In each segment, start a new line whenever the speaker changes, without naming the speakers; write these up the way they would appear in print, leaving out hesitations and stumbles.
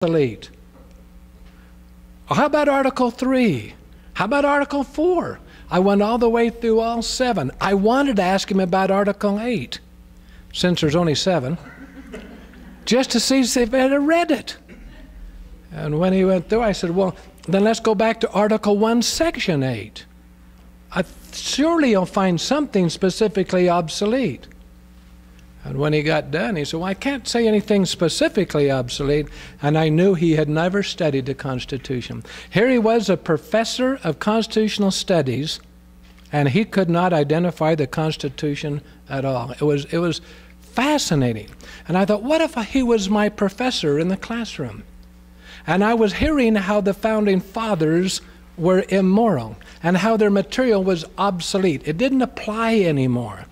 obsolete. How about Article 3? How about Article 4? I went all the way through all 7. I wanted to ask him about Article 8, since there's only 7, just to see if they had read it. And when he went through, I said, well, then let's go back to Article 1, Section 8. Surely you'll find something specifically obsolete. And when he got done, he said, well, I can't say anything specifically obsolete. And I knew he had never studied the Constitution. Here he was, a professor of constitutional studies, and he could not identify the Constitution at all. It was fascinating. And I thought, what if he was my professor in the classroom? And I was hearing how the Founding Fathers were immoral and how their material was obsolete. It didn't apply anymore.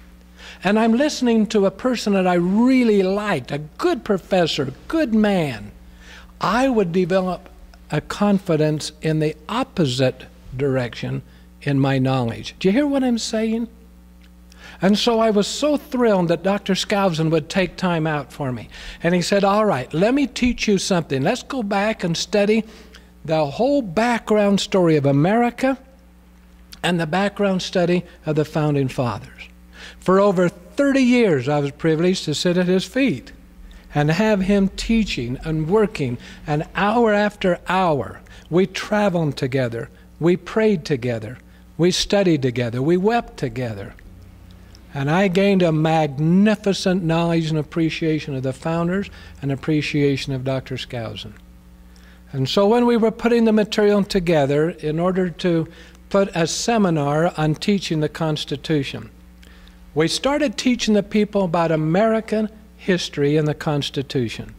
And I'm listening to a person that I really liked, a good professor, good man. I would develop a confidence in the opposite direction in my knowledge. Do you hear what I'm saying? And so I was so thrilled that Dr. Skousen would take time out for me. And he said, all right, let me teach you something. Let's go back and study the whole background story of America and the background study of the Founding Fathers. For over 30 years, I was privileged to sit at his feet and have him teaching and working, and hour after hour, we traveled together, we prayed together, we studied together, we wept together. And I gained a magnificent knowledge and appreciation of the founders and appreciation of Dr. Skousen. And so when we were putting the material together in order to put a seminar on teaching the Constitution, we started teaching the people about American history and the Constitution.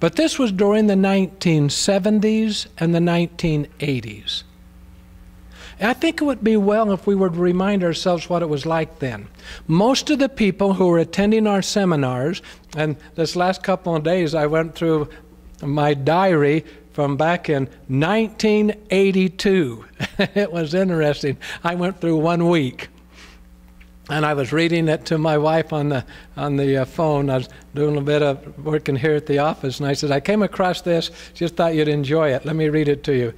But this was during the 1970s and the 1980s. I think it would be well if we would remind ourselves what it was like then. Most of the people who were attending our seminars, and this last couple of days I went through my diary from back in 1982. It was interesting. I went through 1 week. And I was reading it to my wife on the phone. I was doing a bit of working here at the office, and I said, I came across this, just thought you'd enjoy it. Let me read it to you.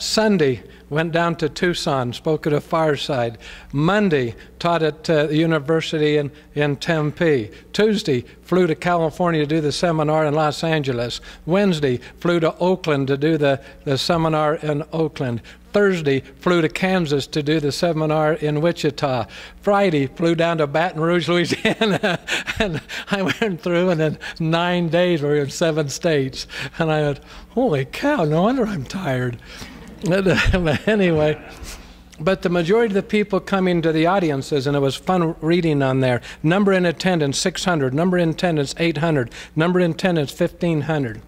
Sunday, went down to Tucson, spoke at a fireside. Monday, taught at the university in Tempe. Tuesday, flew to California to do the seminar in Los Angeles. Wednesday, flew to Oakland to do the seminar in Oakland. Thursday, flew to Kansas to do the seminar in Wichita. Friday, flew down to Baton Rouge, Louisiana, and I went through, and in 9 days we were in 7 states. And I went, holy cow, no wonder I'm tired. But anyway, but the majority of the people coming to the audiences, and it was fun reading on there, number in attendance 600, number in attendance 800, number in attendance 1,500.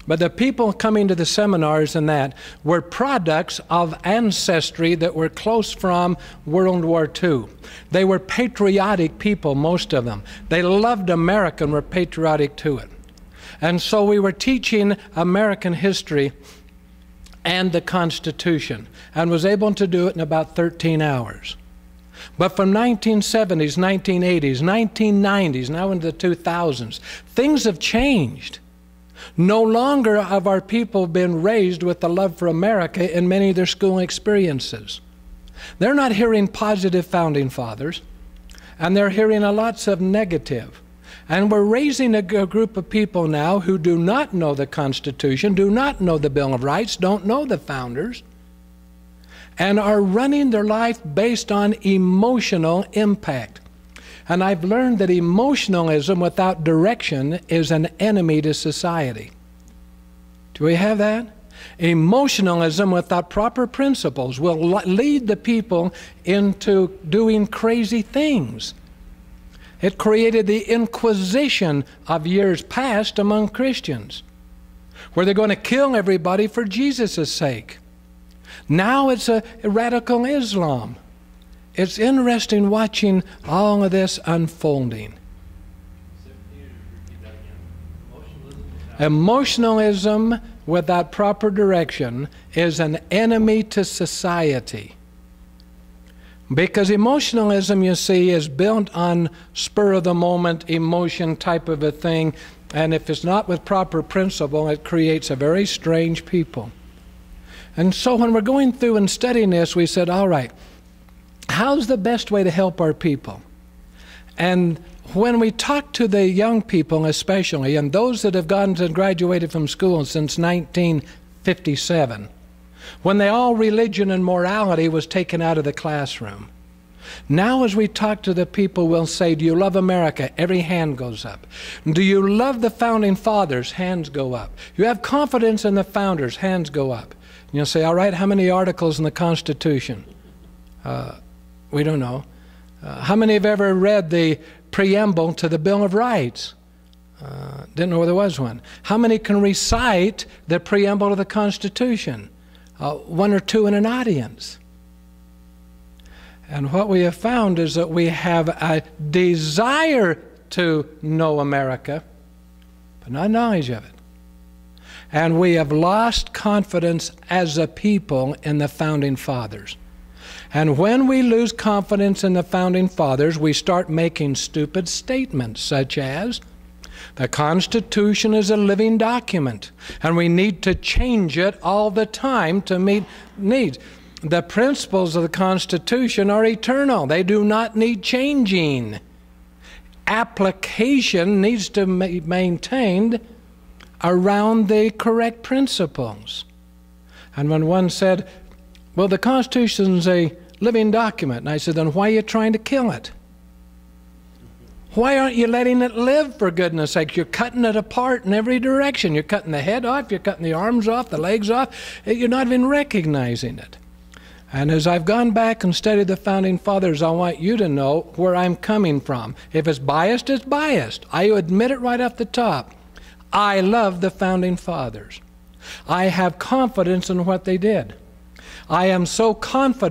But the people coming to the seminars and that were products of ancestry that were close from World War II. They were patriotic people, most of them. They loved America and were patriotic to it. And so we were teaching American history and the Constitution, and was able to do it in about 13 hours. But from 1970s, 1980s, 1990s, now into the 2000s, things have changed. No longer have our people been raised with the love for America in many of their school experiences. They're not hearing positive Founding Fathers, and they're hearing lots of negative. And we're raising a group of people now who do not know the Constitution, do not know the Bill of Rights, don't know the founders, and are running their life based on emotional impact. And I've learned that emotionalism without direction is an enemy to society. Do we have that? Emotionalism without proper principles will lead the people into doing crazy things. It created the Inquisition of years past among Christians, where they're going to kill everybody for Jesus' sake. Now it's a radical Islam. It's interesting watching all of this unfolding. Emotionalism without proper direction is an enemy to society. Because emotionalism, you see, is built on spur-of-the-moment emotion type of a thing. And if it's not with proper principle, it creates a very strange people. And so when we're going through and studying this, we said, all right, how's the best way to help our people? And when we talk to the young people especially, and those that have gone and graduated from school since 1957, when all religion and morality was taken out of the classroom, now as we talk to the people, we'll say, do you love America? Every hand goes up. Do you love the founding fathers? Hands go up. You have confidence in the founders? Hands go up. And you'll say, all right, how many articles in the Constitution? We don't know. How many have ever read the preamble to the Bill of Rights? Didn't know there was one. How many can recite the preamble to the Constitution? One or two in an audience. And what we have found is that we have a desire to know America, but not knowledge of it. And we have lost confidence as a people in the founding fathers. And when we lose confidence in the founding fathers, we start making stupid statements such as, the Constitution is a living document, and we need to change it all the time to meet needs. The principles of the Constitution are eternal. They do not need changing. Application needs to be maintained around the correct principles. And when one said, well, the Constitution's a living document, and I said, then why are you trying to kill it? Why aren't you letting it live, for goodness sake? You're cutting it apart in every direction. You're cutting the head off, you're cutting the arms off, the legs off. You're not even recognizing it. And as I've gone back and studied the founding fathers, I want you to know where I'm coming from. If it's biased, it's biased. I admit it right off the top. I love the founding fathers. I have confidence in what they did. I am so confident